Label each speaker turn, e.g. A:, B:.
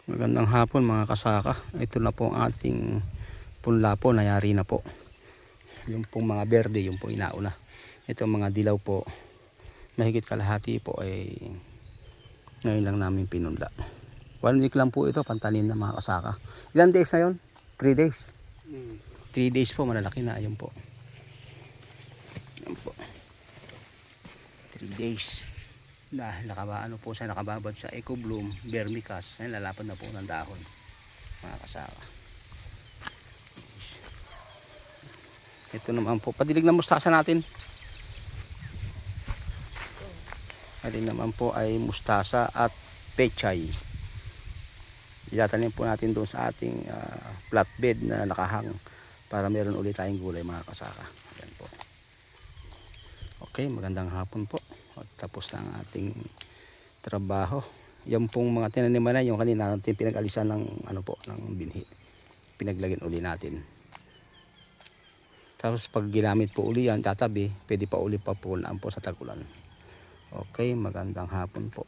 A: Magandang hapon mga kasaka. Ito na po ang ating punla po, nayari na po. Yung pong mga berde, yung po inauna. Ito mga dilaw po, mahigit kalahati po ay ngayon lang namin pinunla. 1 week lang po ito, pantanim na mga kasaka. Ilan days na yun? 3 days. 3 days po, malalaki na. Ayun po. Ayun po. 3 days. Dahil nakababad sa Eco Bloom, Vermicast. Ayun, lalapad na po ng dahon mga kasaka. Ito naman po, padilig na mustasa natin. Padilig naman po ay mustasa at pechay. Itatanim po natin doon sa ating flatbed na nakahang para meron ulit tayong gulay mga kasaka. Ayan po. Okay, magandang hapon po. At tapos na ang ating trabaho. Yan pong mga tinaniman na yung kanina natin pinag-alisan ng ng binhi. Pinaglagyan uli natin. Tapos pag ginamit po uli yan, tatabi, pwede pa uli pa po sa tagulan. Okay, magandang hapon po.